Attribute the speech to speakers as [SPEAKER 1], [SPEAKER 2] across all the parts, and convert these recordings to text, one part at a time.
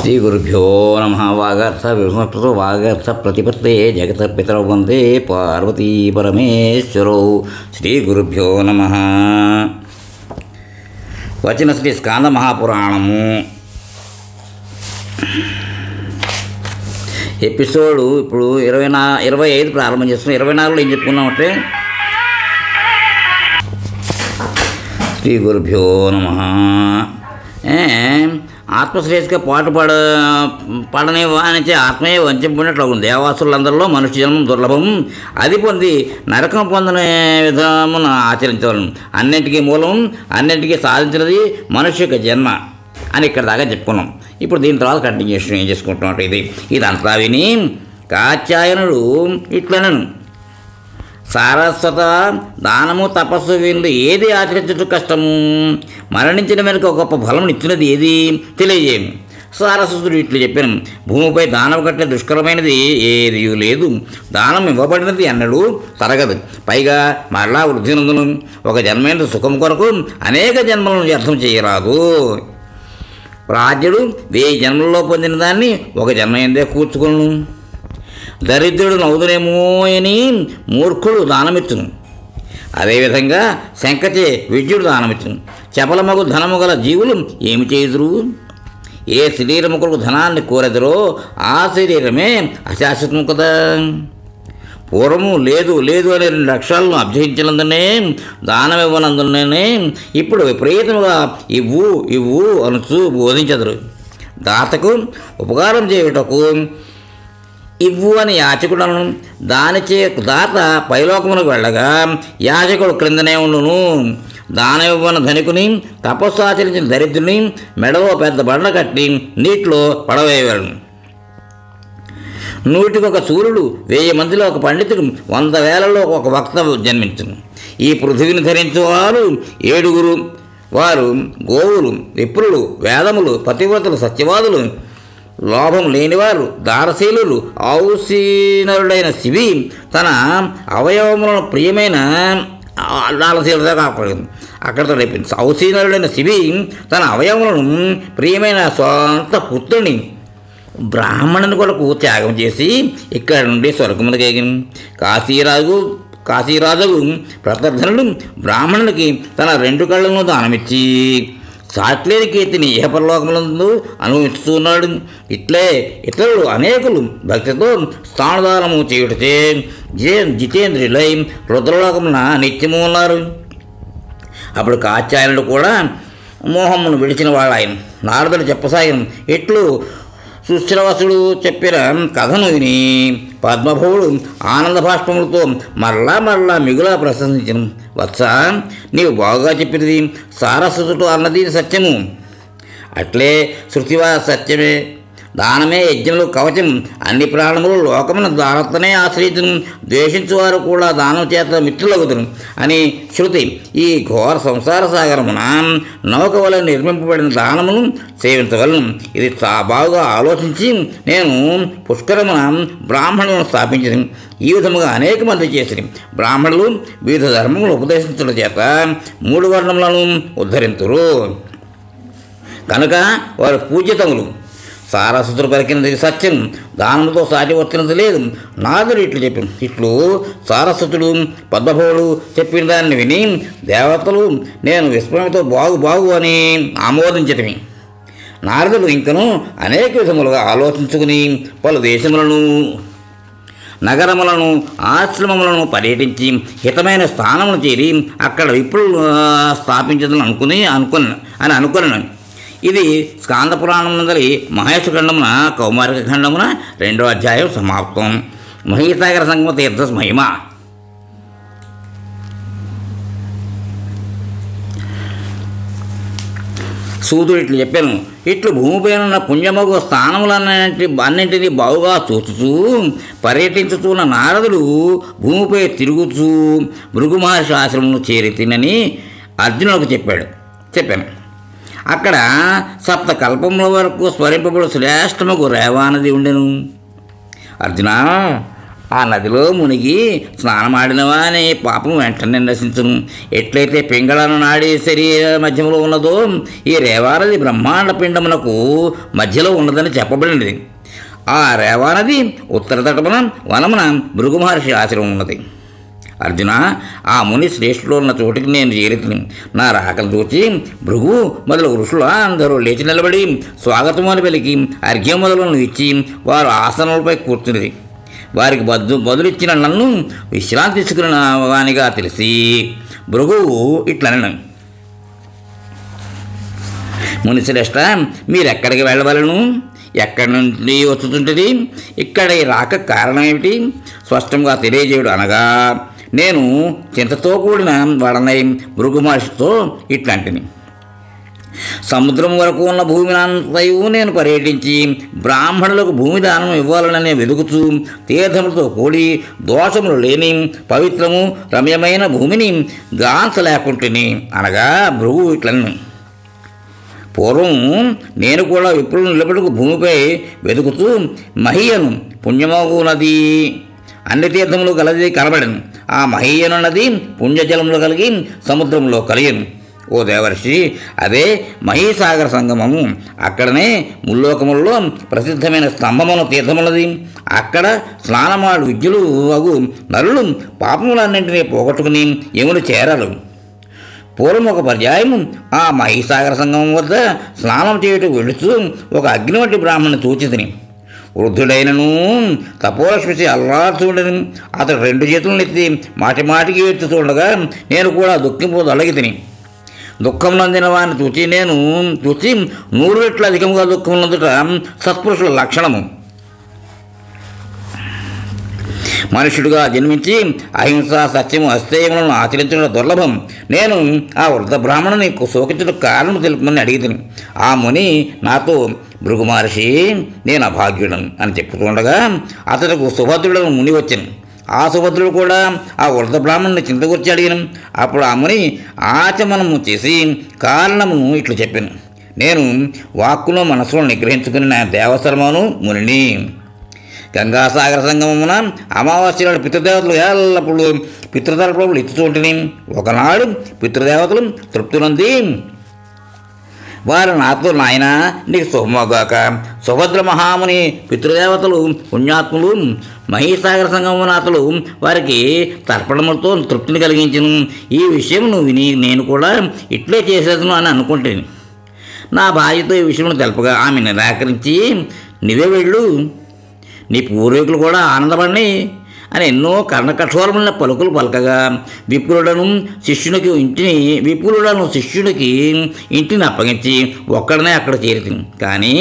[SPEAKER 1] శ్రీ గురుభ్యో నమ. వాగర్థ విష్ణుప్రతో వాగర్థ ప్రతిపత్తే జగతపితరౌ వందే పార్వతీ పరమేశ్వరౌ. శ్రీ గురుభ్యో నమ. వచ్చిన శ్రీ స్కాంద మహాపురాణము ఎపిసోడు ఇప్పుడు 25 ప్రారంభం చేస్తున్నాం. 24లో ఏం చెప్పుకున్నామంటే శ్రీ గురుభ్యో నమ. ఆత్మశ్రేయస్గా పాటు పాడని వానిచే ఆత్మయే వంచబడినట్లు ఉంది. దేవాసులందరిలో మనుష్య జన్మం దుర్లభం, అది పొంది నరకం పొందిన విధమున ఆచరించవలను. అన్నింటికీ మూలం, అన్నింటికీ సాధించినది మనుష్య యొక్క జన్మ అని ఇక్కడ దాకా చెప్పుకున్నాం. ఇప్పుడు దీని తర్వాత కంటిన్యూషన్ ఏం చేసుకుంటున్నట్టు ఇదంతా విని కాత్యాయనుడు ఇట్లనను, సారస్వత దానము తపస్సు వీళ్ళు ఏది ఆచరించడం కష్టము, మరణించిన వెనుక ఒక గొప్ప ఫలం ఇచ్చినది ఏది తెలియజేయము. సారస్వతుడు ఇట్లు చెప్పాను, భూమిపై దానం కట్టే దుష్కరమైనది ఏది లేదు. దానం ఇవ్వబడినది అన్నడు తరగదు. పైగా మరలా వృద్ధి నందును ఒక జన్మైన సుఖం కొరకు అనేక జన్మలను వ్యర్థం చేయరాదు. రాజ్యుడు 1000 జన్మలలో పొందిన దాన్ని ఒక జన్మ ఎందే కూర్చుకొను. దరిద్రుడు నవ్వుదునేమో అని మూర్ఖుడు దానమిచ్చును. అదేవిధంగా శంకచే విద్యుడు దానమిచ్చును. చపలమగు ధనము గల జీవులు ఏమి చేయుదురు? ఏ శరీరము కొరకు ధనాన్ని కోరెదరో ఆ శరీరమే అశాశ్వతము కదా. పూర్వము లేదు లేదు అనే 2 లక్షలను అభ్యసించినందునే, దానం ఇవ్వనందునే ఇప్పుడు విపరీతముగా ఇవ్వు ఇవ్వు అనుచు బోధించదురు. దాతకు ఉపకారం చేయుటకు ఇవ్వు అని యాచకుడను, దానిచే దాత పైలోకమునకు వెళ్ళగా యాచకుడు క్రిందనే ఉండును. దానం ఇవ్వని ధనికుని, తపస్సు ఆచరించిన దరిద్రుని మెడలో పెద్ద బండ కట్టి నీటిలో పడవేయగలను. 100కి సూర్యుడు, 1000 మందిలో ఒక పండితుడు, 100 వేలలో ఒక వక్త జన్మించును. ఈ పృథివిని ధరించేవారు 7. వారు గోవులు, విప్రులు, వేదములు, పతివ్రతలు, సత్యవాదులు, లోభం లేనివారు, దారశీలులు. ఔసీనరుడైన శివి తన అవయవములను ప్రియమైన దారశీలుగా కాకూడదు అక్కడితో రేపింది. ఔసీనరుడైన శివి తన అవయవములను ప్రియమైన సొంత పుత్రుని బ్రాహ్మణుని కొరకు త్యాగం చేసి ఇక్కడ నుండి స్వర్గములకు ఎగిన. కాశీరాజు ప్రతర్ధనుడు బ్రాహ్మణునికి తన 2 కళ్ళను దానమిచ్చి సాట్లేని కీర్తిని ఇహపరలోకములందు అనుభవిస్తున్నాడు. ఇట్లే ఇతరులు అనేకులు భక్తితో స్థానదానము చేయుటచే జితేంద్రులై రుద్రలోకమున నిత్యము ఉన్నారు. అప్పుడు కాత్యాయనుడు కూడా మోహమును విడిచిన వాడు ఆయన. నారదుడు చెప్పసాగిన ఇట్లు సుశ్రవసుడు చెప్పిన కథను విని పద్మభవుడు ఆనంద భాష్పములతో మరలా మిగులా ప్రశంసించను. వత్స, నీవు బాగా చెప్పినది. సారస్వతుడు అన్నది సత్యము, అట్లే శృతివా సత్యమే. దానమే యజ్ఞములు కవచం. అన్ని ప్రాణములు లోకమున దానతనే ఆశ్రయించును. ద్వేషించువారు కూడా దానం చేత మిత్రులగుతును అని శృతి. ఈ ఘోర సంసార సాగరమున నౌక వల్ల నిర్మింపబడిన దానమును సేవించగలను. ఇది బాగా ఆలోచించి నేను పుష్కరమున బ్రాహ్మణులను స్థాపించింది. ఈ విధముగా అనేక మంది చేసి బ్రాహ్మణులు వివిధ ధర్మములు ఉపదేశించడం చేత 3 వర్ణములను ఉద్ధరింతురు కనుక వారు పూజ్యతములు. సారస్వతుడు పలికినది సత్యం, దానముతో సాటి వర్తినది లేదు. నారదుడు ఇట్లు చెప్పి ఇట్లు సారస్వతుడు పద్మభవుడు చెప్పిన దాన్ని విని దేవతలు నేను విస్మయంతో బాగు అని ఆమోదించటమి. నారదుడు ఇంకను అనేక విధములుగా ఆలోచించుకుని పలు దేశములను, నగరములను, ఆశ్రమములను పర్యటించి హితమైన స్థానమును చేరి అక్కడ విప్రులు స్థాపించదని అనుకున్నాను. ఇది స్కాంద పురాణం నందలి మహేష్ ఖండమున కౌమారిక ఖండమున 2వ అధ్యాయం సమాప్తం. మహీసాగర సంగమ తీర్థ మహిమ. సూతుడు ఇట్లు చెప్పాను, ఇట్లు భూమిపైన పుణ్యమగు స్థానములన్నింటినీ బాగుగా చూచుచూ పర్యటించుతున్న నారదుడు భూమిపై తిరుగుతూ భృగు మహర్షి ఆశ్రమము చేరి తినని అర్జునులకు చెప్పాను. అక్కడ 7 కల్పముల వరకు స్మరింపబడు శ్రేష్టముకు రేవానది ఉండెను. అర్జున, ఆ నదిలో మునిగి స్నానమాడినవా అనే పాపం వెంటనే నశించును. ఎట్లయితే పింగళను నాడి శరీర మధ్యలో ఉన్నదో ఈ రేవానది బ్రహ్మాండ పిండమునకు మధ్యలో ఉన్నదని చెప్పబడినది. ఆ రేవానది ఉత్తర తటమున వనమున భృగు మహర్షి ఆశ్రమం ఉన్నది. అర్జున, ఆ ముని శ్రేష్ఠులో ఉన్న చోటికి నేను చేరుతుని. నా రాకలు చూచి భృగు మొదలు ఋషులు అందరూ లేచి నిలబడి స్వాగతం అని పలికి అర్ఘ్యం మొదలను ఇచ్చి వారు ఆసనలపై కూర్చున్నది. వారికి బదులిచ్చిన నన్ను విశ్రాంతి తీసుకున్న వానిగా తెలిసి భృగువు ఇట్లనను, మునిశ్రేష్ఠ, మీరెక్కడికి వెళ్ళవలను? ఎక్కడి నుండి వచ్చుతుంటుంది? ఇక్కడి రాక కారణం ఏమిటి? స్పష్టంగా తెలియజేయుడు అనగా, నేను చింతతో కూడిన వాడనై భృగు మహర్షితో ఇట్లాంటిని. సముద్రం వరకు ఉన్న భూమిని అంతయు నేను పర్యటించి బ్రాహ్మణులకు భూమి దానం ఇవ్వాలనే వెతుకుతూ తీర్థములతో కూడి దోషములు లేని పవిత్రము రమ్యమైన భూమిని గాంచలేకుంటుని అనగా భృగు ఇట్లను. పూర్వం నేను కూడా విప్రులు నిలబడుకు భూమిపై వెతుకుతూ మహీయను పుణ్యమగు నది అన్ని తీర్థములు కలది కనబడను. ఆ మహీయను నది పుణ్యజలములు కలిగి సముద్రంలో కలియను. ఓ దేవర్షి, అదే మహీసాగర సంగమము. అక్కడనే ముల్లోకముల్లో ప్రసిద్ధమైన స్తంభముల తీర్థములది. అక్కడ స్నానమాడు విద్యులు అగు నరులు పాపములన్నింటినీ పోగొట్టుకుని యముని చేరారు. పూర్వం ఒక పర్యాయము ఆ మహీసాగర సంగమం వద్ద స్నానం చేయుటకు వెళుతూ ఒక అగ్ని వంటి బ్రాహ్మణుని చూచితిని. వృద్ధుడైనను తపోలక్ష్మి అల్లాడుతుండని అతడు 2 చేతులను ఎత్తి మాటి మాటికి ఎత్తి చూడగా నేను కూడా దుఃఖింపు తొలగితిని. దుఃఖం నందిన వారిని చూచి 100 రెట్లు అధికంగా దుఃఖం నందుట సత్పురుషుల లక్షణము. మనుష్యుడిగా జన్మించి అహింస, సత్యము, అస్థేయములను ఆచరించడం దుర్లభం. నేను ఆ వృద్ధ బ్రాహ్మణుని శోకించడం కారణం తెలుపమని అడిగితిని. ఆ ముని నాతో, భృగు మహర్షి, నేను అభాగ్యుడను అని చెప్పుతుండగా అతడుకు సుభద్రుడను ముని వచ్చాను. ఆ సుభద్రుడు కూడా ఆ వృద్ధ బ్రాహ్మణుని చింతగూర్చి అడిగిన. అప్పుడు ఆ ముని ఆచమనము చేసి కారణమును ఇట్లు చెప్పాను. నేను వాక్కును మనసును నిగ్రహించుకుని నా దేవశర్మను మునిని. గంగాసాగర సంగమమున అమావాస్యలో పితృదేవతలు ఎల్లప్పుడూ పితృతర్పణలు ఇచ్చుతూ ఉంటుంది. ఒకనాడు పితృదేవతలు తృప్తి నొంది వారు నాతో, నాయన నీకు శుభమగాక, సుభద్ర మహాముని పితృదేవతలు పుణ్యాత్ములు మహీసాగర సంగమనాథులు వారికి తర్పణములతో తృప్తిని కలిగించను. ఈ విషయం నువ్వు విని నేను కూడా ఇట్లే చేసేదను అని అనుకుంటాను. నా భార్యతో ఈ విషయం తెలపగా ఆమె నిరాకరించి, నువ్వే వెళ్ళు, నీ పూర్వీకులు కూడా ఆనందపడి అని ఎన్నో కర్ణకఠోరమైన పలుకులు పలకగా విపులుడను శిష్యుడికి ఇంటిని అప్పగించి ఒక్కడనే అక్కడ చేరుతుంది. కానీ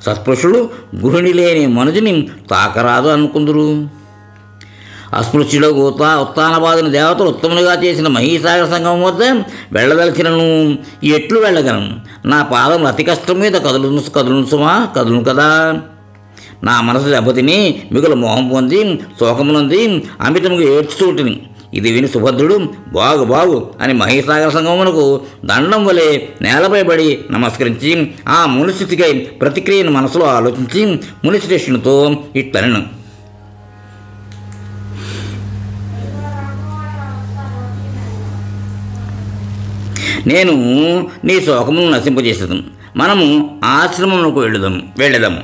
[SPEAKER 1] సత్పురుషుడు గృహిణి లేని మనుజుని తాకరాదు అనుకుందరు. అస్పృశ్యులకు ఉత్తానబాదిన దేవతలు ఉత్తమునిగా చేసిన మహీసాగర సంగమం వద్ద వెళ్ళదలిచినను ఎట్లు వెళ్ళగలను? నా పాదములు అతి కష్టం మీద కదులును కదా. నా మనసు దెబ్బతిని మిగులు మోహం పొంది శోకమునంది అమితముగా ఏడ్చుతుంటిని. ఇది విని సుభద్రుడు, బాగు అని మహీసాగర సంగమమునకు దండం వలె నేలపై పడి నమస్కరించి ఆ మునిస్థితికై ప్రతిక్రియను మనసులో ఆలోచించి మునిశ్రేష్ఠునితో ఇట్లనెను. నేను నీ శోకమును నశింపజేసేదను. మనము ఆశ్రమమునకు వెళ్ళదాము.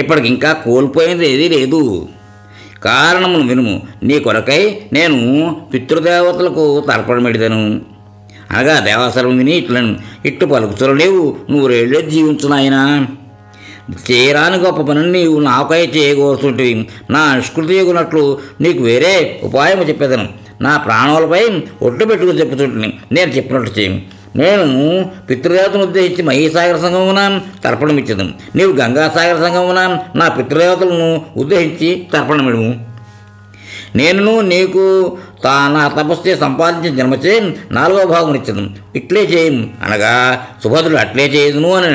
[SPEAKER 1] ఇప్పటికి ఇంకా కోల్పోయింది ఏదీ లేదు. కారణమును వినుము. నీ కొరకై నేను పితృదేవతలకు తర్పణమెడిదను అనగా దేవాసరం విని ఇట్లు పలుకుతులు లేవు, 100 ఏళ్ళే జీవించు నాయనా. చేయరాని గొప్ప పనిని నీవు నాకై చేయకూరుతుంటివి. నా నిష్కృతి ఎగునట్లు నీకు వేరే ఉపాయం చెప్పేదను. నా ప్రాణాలపై ఒట్టు పెట్టుకుని చెప్పుతుంటుని. నేను చెప్పినట్లు చేయి. నేను పితృదేవతను ఉద్దేశించి మహీసాగర సంగమమున తర్పణమిచ్చదు. నీవు గంగాసాగర సంగమమున నా పితృదేవతలను ఉద్దేశించి తర్పణమిడుము. నేను నీకు నా తపస్సు సంపాదించిన జన్మచే 4వ భాగం ఇచ్చదు. ఇట్లే చేయము అనగా సుభద్రుడు అట్లే చేయదును అని.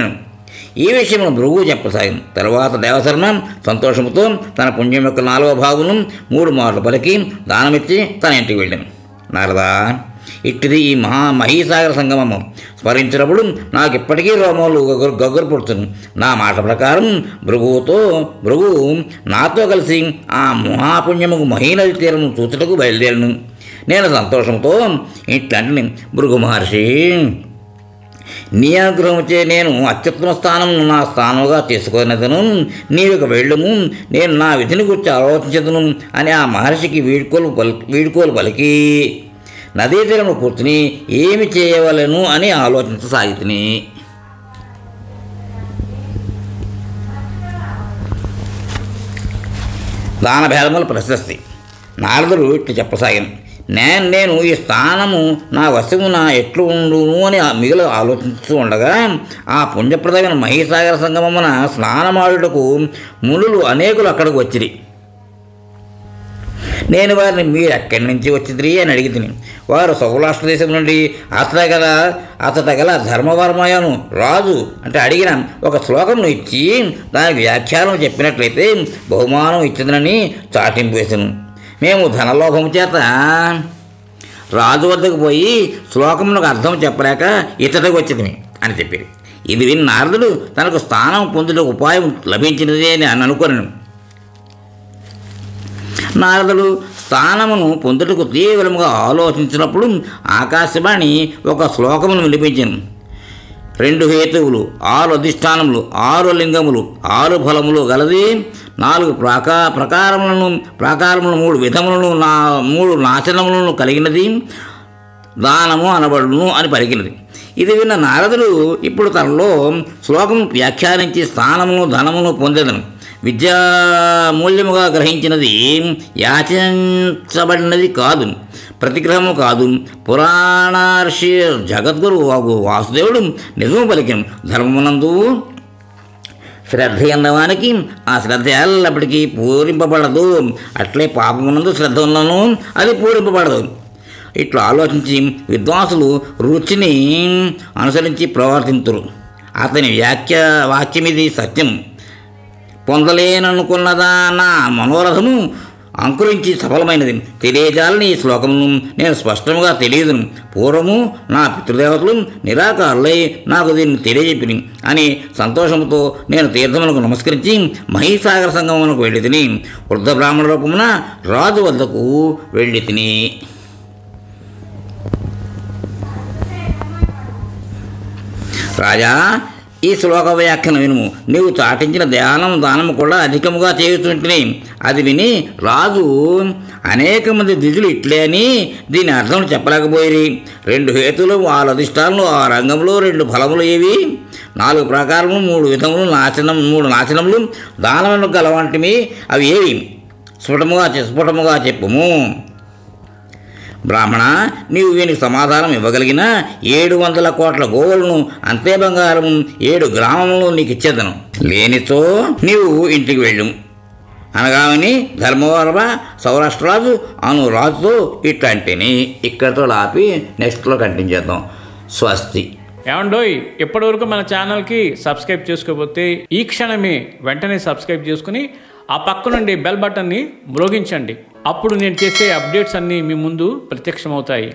[SPEAKER 1] ఈ విషయంలో భృగువు చెప్పసాగింది. తర్వాత దేవశర్మ సంతోషంతో తన పుణ్యం యొక్క 4వ భాగమును 3 మార్లు పలికి దానమిచ్చి తన ఇంటికి వెళ్ళాను. నారదా, ఇట్టిది ఈ మహీసాగర సంగమము. స్మరించినప్పుడు నాకు ఇప్పటికీ రోమాలు గగ్గురు పుడుతుంది. నా మాట ప్రకారం భృగు నాతో కలిసి ఆ మహాపుణ్యముకు మహీనది తీరము చూచుటకు బయలుదేరను. నేను సంతోషంతో ఇట్లాంటి భృగు మహర్షి, నీ అనుగ్రహంచే నేను అత్యుత్తమ స్థానం నా స్థానముగా తీసుకున్నదను. నీవిక వెళ్ళుము, నేను నా విధిని గురించి ఆలోచించదును అని ఆ మహర్షికి వీడ్కోలు పలికి నదీ తీరము కూర్చుని ఏమి చేయవలను అని ఆలోచించసాగితిని. దానభేదముల ప్రశస్తి. నారదుడు ఇట్లు చెప్పసాగాను. నేను ఈ స్థానము నా వశమున ఎట్లు ఉండును అని మిగులు ఆలోచిస్తూ ఉండగా ఆ పుణ్యప్రదమైన మహీసాగర సంగమమున స్నానమాడుటకు మునులు అనేకులు అక్కడికి వచ్చిరి. నేను వారిని మీరు ఎక్కడి నుంచి వచ్చింది అని అడిగితిని. వారు సౌరాష్ట్ర దేశం నుండి అతట గల ధర్మవర్మయను రాజు అంటే అడిగిన ఒక శ్లోకమును ఇచ్చి దానికి వ్యాఖ్యానం చెప్పినట్లయితే బహుమానం ఇచ్చిందని చాటింపు వేసాను. మేము ధనలోభము చేత రాజు వద్దకు పోయి శ్లోకములకు అర్థం చెప్పలేక ఇతడికి వచ్చింది అని చెప్పారు. ఇది విని నారదుడు తనకు స్థానం పొందుటకు ఉపాయం లభించినది అని అనుకున్నాను. నారదుడు స్థానమును పొందుటకు తీవ్రముగా ఆలోచించినప్పుడు ఆకాశవాణి ఒక శ్లోకమును వినిపించాను. 2 హేతువులు, 6 అధిష్టానములు, 6 లింగములు, 6 ఫలములు గలది, 4 ప్రాకారములను 3 విధములను 3 నాశనములను కలిగినది, దానము అనబడును అని పలికినది. ఇది విన్న నారదుడు ఇప్పుడు తనలో శ్లోకము వ్యాఖ్యానించి స్థానమును ధనమును పొందేదను. విద్యామూల్యముగా గ్రహించినది యాచించబడినది కాదు, ప్రతిగ్రహము కాదు. పురాణర్షి జగద్గురు వాసుదేవుడు నిజము పలికిన ధర్మమునందు శ్రద్ధ అన్నవానికి ఆ శ్రద్ధ ఎల్లప్పటికీ పూరింపబడదు. అట్లే పాపమునందు శ్రద్ధ ఉన్నను అది పూరింపబడదు. ఇట్లా ఆలోచించి విద్వాంసులు రుచిని అనుసరించి ప్రవర్తింతురు. అతని వాక్యమిది సత్యం. పొందలేననుకున్నదా నా మనోరథము అంకురించి సఫలమైనది. తెలియజాలని ఈ శ్లోకమును నేను స్పష్టంగా తెలియదును. పూర్వము నా పితృదేవతలు నిరాకారులై నాకు దీన్ని తెలియజెప్పిని అని సంతోషంతో నేను తీర్థములకు నమస్కరించి మహీసాగర సంగమమునకు వెళ్ళి తిని వృద్ధ బ్రాహ్మణ రూపమున రాజు వద్దకు వెళ్ళి తిని. రాజా, ఈ శ్లోక వ్యాఖ్యను వినుము. నీవు చాటించిన దానము కూడా అధికముగా చేయుతుంటుని. అది విని రాజు అనేక మంది ద్విజులు ఇట్లే అని దీని అర్థం చెప్పలేకపోయి 2 హేతులు, 6 అధిష్టానములు, 6 రంగములు, 2 ఫలములు ఏవి, 4 ప్రాకారములు, 3 విధములు, 3 నాశనములు, దానములు గలవంటివి అవి ఏవి స్ఫుటముగా చెప్పుము. బ్రాహ్మణ, నీవు వీనికి సమాధానం ఇవ్వగలిగిన 700 కోట్ల గోవులను, అంతే బంగారము, 7 గ్రామములు నీకు ఇచ్చేదను. లేనితో నీవు ఇంటికి వెళ్ళు అనగామని ధర్మవర్మ సౌరాష్ట్రరాజు రాజుతో ఇట్లాంటిని ఇక్కడితో ఆపి నెక్స్ట్లో కంటిన్యూ చేద్దాం. స్వస్తి.
[SPEAKER 2] ఏమండోయ్, ఇప్పటివరకు మన ఛానల్కి సబ్స్క్రైబ్ చేసుకోకపోతే ఈ క్షణమే వెంటనే సబ్స్క్రైబ్ చేసుకుని ఆ పక్క నుండి బెల్ బటన్ని మ్రోగించండి. అప్పుడు నేను చేసే అప్డేట్స్ అన్నీ మీ ముందు ప్రత్యక్షమవుతాయి.